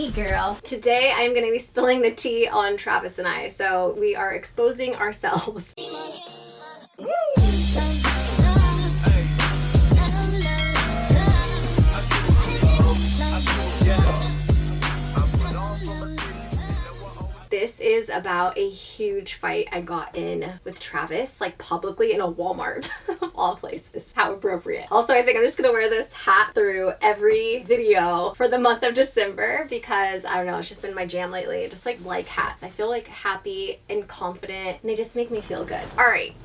me, girl. Today I'm going to be spilling the tea on Travis and I, so we are exposing ourselves. This is about a huge fight I got in with Travis, like publicly in a Walmart of all places. How appropriate. Also, I think I'm just gonna wear this hat through every video for the month of December because I don't know, it's just been my jam lately. I just like hats. I feel like happy and confident and they just make me feel good. All right,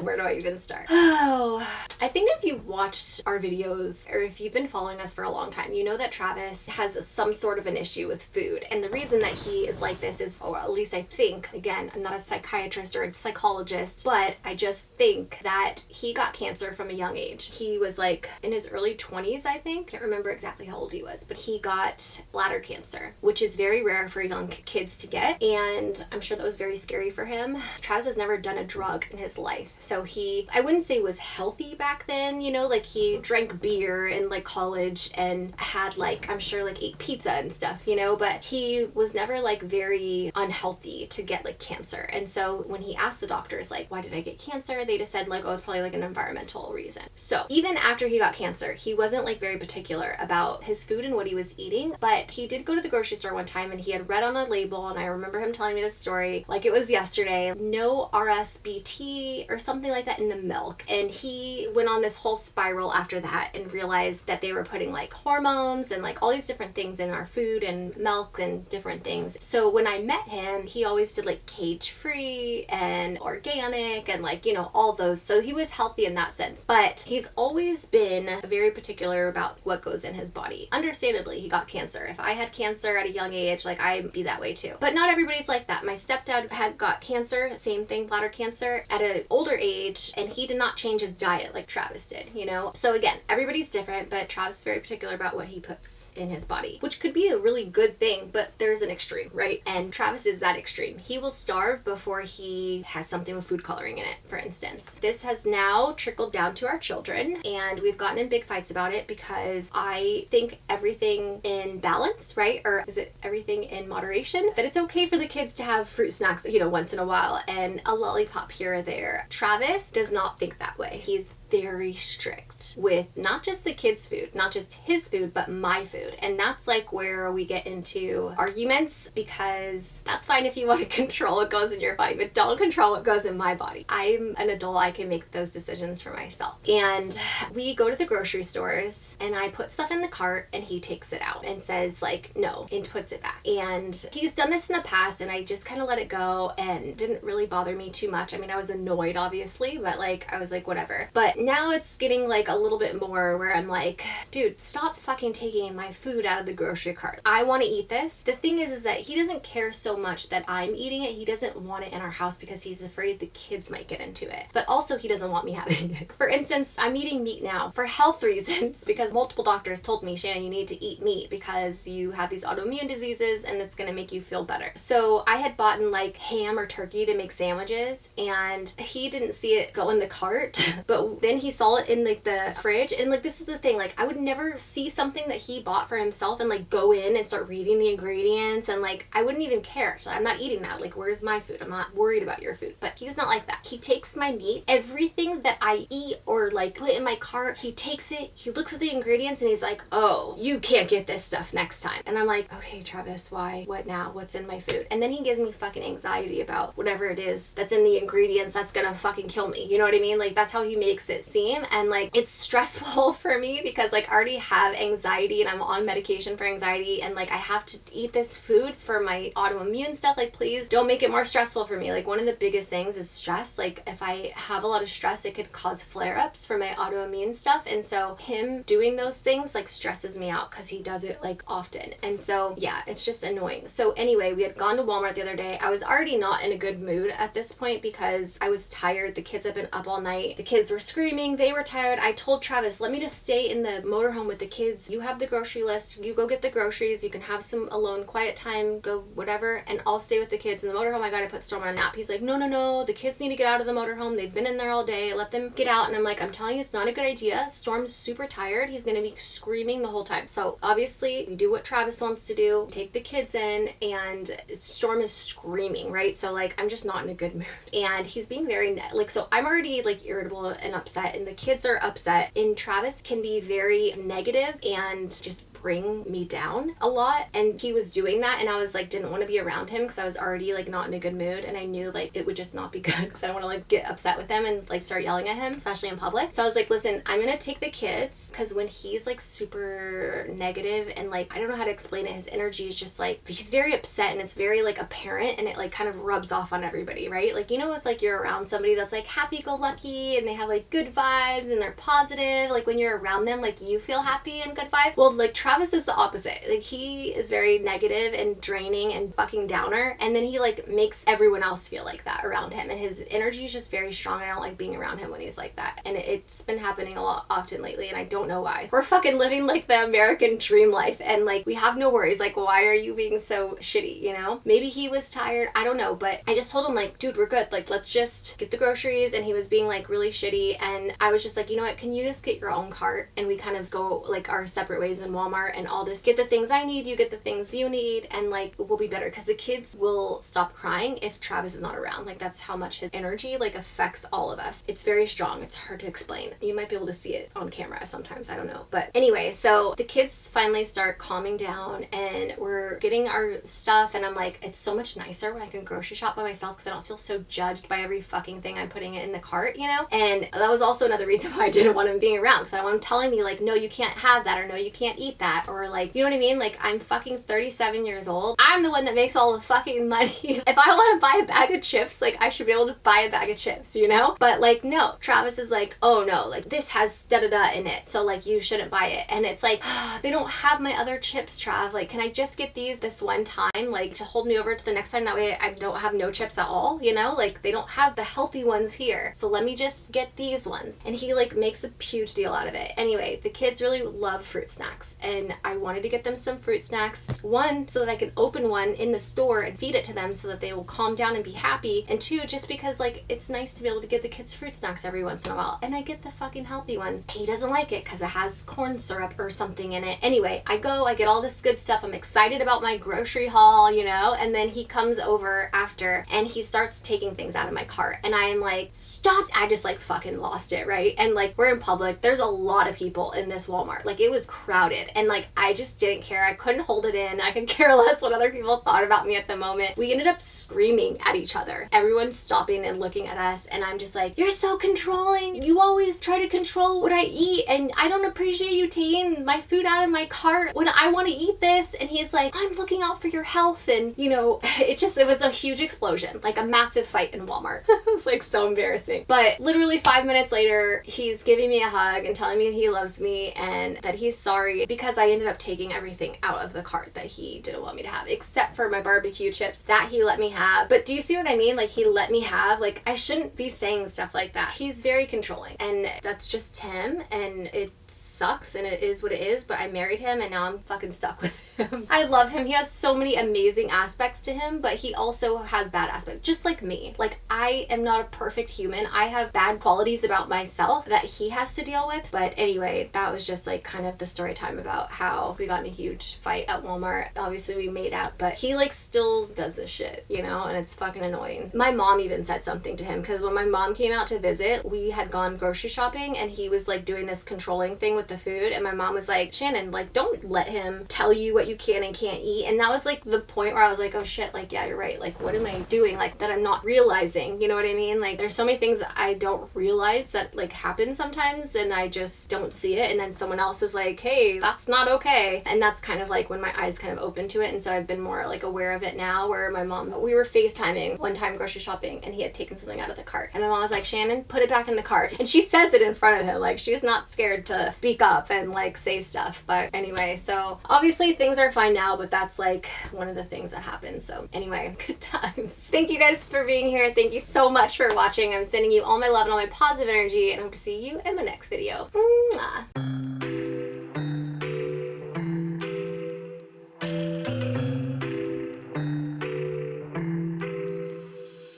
where do I even start? Oh, I think if you've watched our videos or if you've been following us for a long time, you know that Travis has some sort of an issue with food. And the reason that he is like this is, or at least I think, again, I'm not a psychiatrist or a psychologist, but I just think that he got cancer from a young age. He was like in his early 20s, I think. I can't remember exactly how old he was, but he got bladder cancer, which is very rare for young kids to get. And I'm sure that was very scary for him. Travis has never done a drug in his life. So I wouldn't say was healthy back then, you know, like he drank beer in like college and had like, I'm sure like ate pizza and stuff, you know, but he was never like very unhealthy to get like cancer. And so when he asked the doctors like, why did I get cancer? They just said like, oh, it's probably like an environmental reason. So even after he got cancer, he wasn't like very particular about his food and what he was eating, but he did go to the grocery store one time and he had read on a label, and I remember him telling me this story like it was yesterday, no RSBT or something like that in the milk. And he went on this whole spiral after that and realized that they were putting like hormones and like all these different things in our food and milk and different things. So when I met him, he always did like cage free and organic and like, you know, all those. So he was healthy in that sense, but he's always been very particular about what goes in his body. Understandably, he got cancer. If I had cancer at a young age, like I'd be that way too. But not everybody's like that. My stepdad had got cancer, same thing, bladder cancer, at an older age, and he did not change his diet like Travis did, you know? So again, everybody's different, but Travis is very particular about what he puts in his body, which could be a really good thing, but there's an extreme, right? And Travis is that extreme. He will starve before he has something with food coloring in it, for instance. This has now trickled down to our children, and we've gotten in big fights about it because I think everything in balance, right? Or is it everything in moderation? That it's okay for the kids to have fruit snacks, you know, once in a while and a lollipop here or there. Travis does not think that way. He's very strict with not just the kids' food, not just his food, but my food. And that's like where we get into arguments, because that's fine if you want to control what goes in your body, but don't control what goes in my body. I'm an adult, I can make those decisions for myself. And we go to the grocery stores and I put stuff in the cart and he takes it out and says like, no, and puts it back. And he's done this in the past and I just kind of let it go and didn't really bother me too much. I mean, I was annoyed obviously, but like, I was like, whatever. But now it's getting like a little bit more where I'm like, dude, stop fucking taking my food out of the grocery cart. I want to eat this. The thing is that he doesn't care so much that I'm eating it. He doesn't want it in our house because he's afraid the kids might get into it. But also he doesn't want me having it. For instance, I'm eating meat now for health reasons because multiple doctors told me, Shannon, you need to eat meat because you have these autoimmune diseases and it's going to make you feel better. So I had bought in like ham or turkey to make sandwiches and he didn't see it go in the cart, but then he saw it in like the fridge. And like, this is the thing, like I would never see something that he bought for himself and like go in and start reading the ingredients and like I wouldn't even care. So I'm not eating that. Like, where's my food? I'm not worried about your food. But he's not like that. He takes my meat, everything that I eat or like put in my cart, he takes it, he looks at the ingredients and he's like, oh, you can't get this stuff next time. And I'm like, okay, Travis, why? What now? What's in my food? And then he gives me fucking anxiety about whatever it is that's in the ingredients that's gonna fucking kill me. You know what I mean? Like, that's how he makes it seem. And like, it's stressful for me because like I already have anxiety and I'm on medication for anxiety and like I have to eat this food for my autoimmune stuff. Like, please don't make it more stressful for me. Like, one of the biggest things is stress. Like, if I have a lot of stress, it could cause flare-ups for my autoimmune stuff. And so him doing those things like stresses me out because he does it like often. And so yeah, it's just annoying. So anyway, we had gone to Walmart the other day. I was already not in a good mood at this point because I was tired. The kids had been up all night. The kids were screaming screaming. They were tired. I told Travis, let me just stay in the motorhome with the kids. You have the grocery list. You go get the groceries. You can have some alone quiet time, go whatever, and I'll stay with the kids in the motorhome. I gotta put Storm on a nap. He's like, no, the kids need to get out of the motorhome. They've been in there all day. Let them get out. And I'm like, I'm telling you, it's not a good idea. Storm's super tired. He's gonna be screaming the whole time. So obviously we do what Travis wants to do, take the kids in, and Storm is screaming, right? So like, I'm just not in a good mood. And he's being very, so I'm already like irritable and upset, and the kids are upset, and Travis can be very negative and just bring me down a lot, and he was doing that, and I was like, didn't want to be around him because I was already like not in a good mood, and I knew like it would just not be good because I don't want to like get upset with him and like start yelling at him, especially in public. So I was like, listen, I'm gonna take the kids, because when he's like super negative and like, I don't know how to explain it, his energy is just like, he's very upset, and it's very like apparent, and it like kind of rubs off on everybody, right? Like, you know, if like you're around somebody that's like happy-go-lucky and they have like good vibes and they're positive, like when you're around them, like you feel happy and good vibes. Well, like Travis is the opposite. Like, he is very negative and draining and fucking downer, and then he like makes everyone else feel like that around him, and his energy is just very strong. I don't like being around him when he's like that, and it's been happening a lot often lately, and I don't know why. We're fucking living like the American dream life, and like we have no worries. Like, why are you being so shitty, you know? Maybe he was tired, I don't know, but I just told him like, dude, we're good, like let's just get the groceries, and he was being like really shitty, and I was just like, you know what, can you just get your own cart, and we kind of go like our separate ways in Walmart, and I'll just get the things I need, you get the things you need, and like we'll be better, because the kids will stop crying if Travis is not around. Like, that's how much his energy like affects all of us. It's very strong. It's hard to explain. You might be able to see it on camera sometimes, I don't know. But anyway, so the kids finally start calming down, and we're getting our stuff, and I'm like, it's so much nicer when I can grocery shop by myself, because I don't feel so judged by every fucking thing I'm putting in the cart, you know? And that was also another reason why I didn't want him being around, because I don't want him telling me like, no, you can't have that, or no, you can't eat that, or like, you know what I mean? Like, I'm fucking 37 years old. I'm the one that makes all the fucking money. If I want to buy a bag of chips, like I should be able to buy a bag of chips, you know? But like, no, Travis is like, oh no, like this has da-da-da in it, so like you shouldn't buy it. And it's like, they don't have my other chips, Trav. Like, can I just get these this one time, like to hold me over to the next time? That way I don't have no chips at all, you know? Like, they don't have the healthy ones here, so let me just get these ones. And he like makes a huge deal out of it. Anyway, the kids really love fruit snacks, and I wanted to get them some fruit snacks. One, so that I can open one in the store and feed it to them so that they will calm down and be happy. And two, just because like it's nice to be able to get the kids fruit snacks every once in a while. And I get the fucking healthy ones. He doesn't like it because it has corn syrup or something in it. Anyway, I get all this good stuff. I'm excited about my grocery haul, you know? And then he comes over after, and he starts taking things out of my cart. And I am like, stop. I just like fucking lost it, right? And like, we're in public. There's a lot of people in this Walmart. Like, it was crowded. And like, I just didn't care. I couldn't hold it in. I could care less what other people thought about me at the moment. We ended up screaming at each other. Everyone's stopping and looking at us, and I'm just like, you're so controlling. You always try to control what I eat, and I don't appreciate you taking my food out of my cart when I want to eat this. And he's like, I'm looking out for your health. And you know, it was a huge explosion, like a massive fight in Walmart. It was like so embarrassing. But literally 5 minutes later, he's giving me a hug and telling me he loves me and that he's sorry because I ended up taking everything out of the cart that he didn't want me to have, except for my barbecue chips that he let me have. But do you see what I mean? Like, he let me have, like, I shouldn't be saying stuff like that. He's very controlling, and that's just him, and it sucks, and it is what it is. But I married him, and now I'm fucking stuck with him. I love him. He has so many amazing aspects to him, but he also has bad aspects, just like me. Like, I am not a perfect human. I have bad qualities about myself that he has to deal with. But anyway, that was just like kind of the story time about how we got in a huge fight at Walmart. Obviously we made up, but he like still does this shit, you know, and it's fucking annoying. My mom even said something to him, because when my mom came out to visit, we had gone grocery shopping, and he was like doing this controlling thing with the food, and my mom was like, Shannon, like, don't let him tell you what you can and can't eat. And that was like the point where I was like, oh shit, like, yeah, you're right. Like, what am I doing? Like, that I'm not realizing, you know what I mean? Like, there's so many things I don't realize that like happen sometimes, and I just don't see it, and then someone else is like, hey, that's not okay. And that's kind of like when my eyes kind of open to it, and so I've been more like aware of it now. Where my mom, we were FaceTiming one time grocery shopping, and he had taken something out of the cart, and my mom was like, Shannon, put it back in the cart. And she says it in front of him, like, she's not scared to speak up and like say stuff. But anyway, so obviously things things are fine now, but that's like one of the things that happened. So anyway, good times. Thank you guys for being here. Thank you so much for watching. I'm sending you all my love and all my positive energy, and I hope to see you in my next video. Mwah.